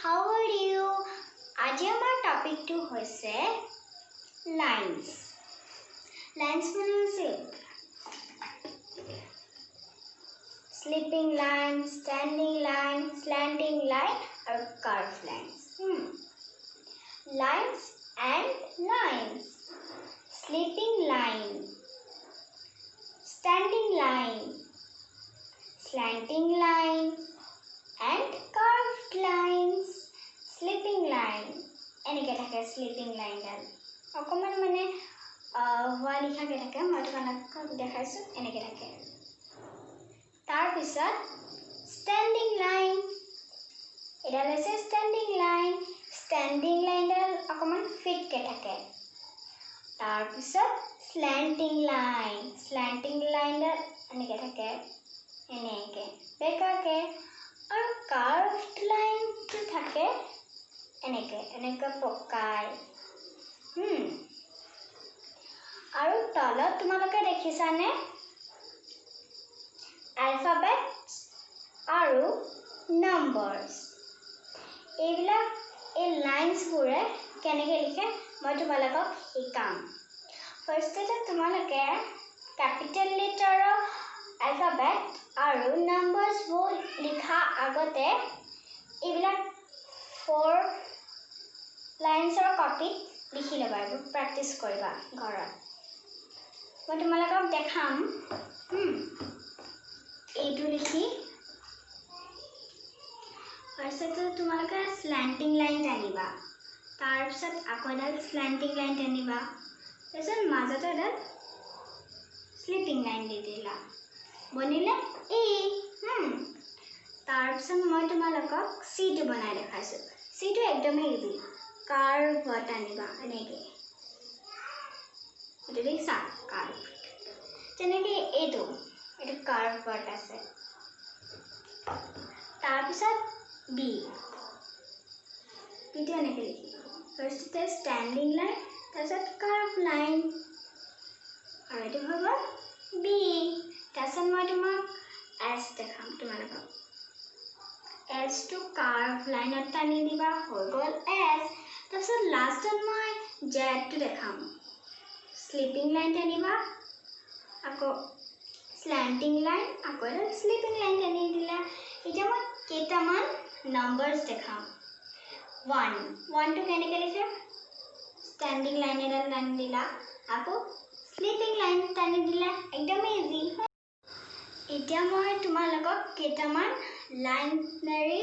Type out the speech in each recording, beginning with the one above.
How are you? আজি আমাৰ টপিকটো হৈছে lines. Lines মানে হৈছে sleeping line, standing line, slanting line আৰু curved lines. Lines and lines. Sleeping line, standing line, slanting line and curved lines. Sleeping line. এনেকৈ থাকে sleeping line ডাল অকণমান মানে হোৱা লিখাকৈ থাকে মই তোমালোকক দেখাইছোঁ এনেকৈ থাকে তাৰপিছত standing line এডাল হৈছে standing line ডাল অকণমান ফিটকৈ থাকে তাৰপিছত slanting line ডাল এনেকৈ থাকে এনেকৈ বেকাকৈ আৰু curved lineটো থাকে এনেকৈ পকাই আৰু তলত তোমালোকে দেখিছানে alphabets আৰু numbers এইবিলাক এই লাইনছবোৰে কেনেকৈ লিখে মই তোমালোকক শিকাম ফাৰ্ষ্টতে তোমালোকে কেপিটেল লেটাৰৰ alphabet আৰু নাম্বাৰছবোৰ লিখা আগতে এইবিলাক 4 লাইনছৰ কপিত লিখি ল'বা আৰু প্ৰেক্টিছ কৰিবা ঘৰত মই তোমালোকক দেখাম এইটো লিখি ফাৰ্ষ্টতে তোমালোকে স্ল্যান্টিং লাইন টানিবা তাৰপিছত আকৌ এডাল স্ল্যান্টিং লাইন টানিবা তাৰপিছত মাজতে এডাল স্লিপিং লাইন দি দিলা বনিলে তাৰপিছত মই তোমালোকক চিটো বনাই দেখাইছোঁ চিটো একদমেই ইজি কাৰ্ভ টানিবা এনেকৈ এইটো দেখিছা কাৰ্ভ তেনেকৈ এইটো কাৰ্ভ আছে তাৰপিছত বিটো এনেকৈ লিখি ফাৰ্ষ্টতে ষ্টেণ্ডিং লাইন তাৰপিছত কাৰ্ভ লাইন আৰু এইটো হ'ব বি তাৰপিছত মই তোমাক এছ দেখাম তোমালোকক এছটো কাৰ্ভ লাইনত টানি দিবা হৈ গ'ল এছ তাৰপিছত লাষ্টত মই জেডটো দেখাম স্লিপিং লাইন টানিবা আকৌ স্ল্যান্টিং লাইন আকৌ এডাল স্লিপিং লাইন টানি দিলা এতিয়া মই কেইটামান নাম্বাৰছ দেখাম 1টো কেনেকৈ লিখে ষ্টেণ্ডিং লাইন এডাল টানি দিলা আকৌ স্লিপিং লাইন টানি দিলা একদমেই ইজি এতিয়া মই তোমালোকক কেইটামান লাইনাৰী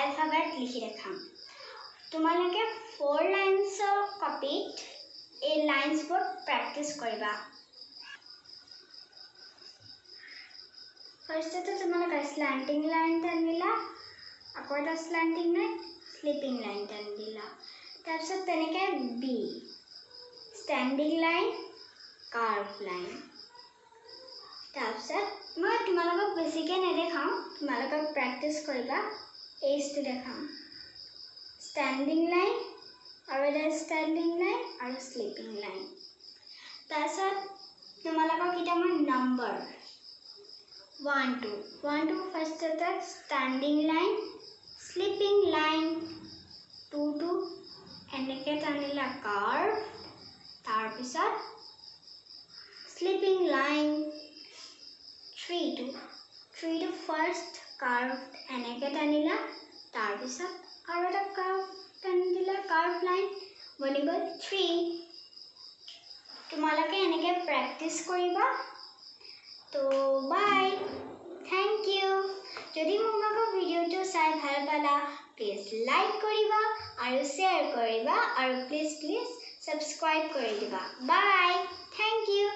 এলফাবেট লিখি দেখাম তোমালোকে 4 লাইনছৰ কপিত এই লাইনছবোৰ প্ৰেক্টিছ কৰিবা ফাৰ্ষ্টতে তোমালোকে স্ল্যান্টিং লাইন টানিলা আকৌ এটা স্ল্যান্টিং লাইন স্লিপিং লাইন টানি দিলা তাৰপিছত তেনেকৈ বি ষ্টেণ্ডিং লাইন কাৰ্ভ লাইন তাৰপিছত মই তোমালোকক বেছিকৈ নেদেখাওঁ তোমালোকক প্ৰেক্টিছ কৰিবা এইচটো দেখাম ষ্টেণ্ডিং লাইন আৰু এডাল ষ্টেণ্ডিং লাইন আৰু স্লিপিং লাইন তাৰপিছত তোমালোকক কেইটামান নম্বৰ 1 2 ফাৰ্ষ্টতে ষ্টেণ্ডিং লাইন স্লিপিং লাইন 2 এনেকৈ টানিলা কাৰ্ভ তাৰপিছত স্লিপিং লাইন 3 ফাৰ্ষ্ট কাৰ্ভ এনেকৈ টানিলা তাৰপিছত আৰু এটা কাৰ্ভ টানি দিলা কাৰ্ভ লাইন বনি গ'ল 3 তোমালোকে এনেকৈ প্ৰেক্টিছ কৰিবা তো বাই থ্যাংক ইউ যদি তোমালোকৰ ভিডিঅ'টো চাই ভাল পালা প্লিজ লাইক কৰিবা আৰু শ্বেয়াৰ কৰিবা আৰু প্লিজ ছাবস্ক্ৰাইব কৰি দিবা বাই থ্যাংক ইউ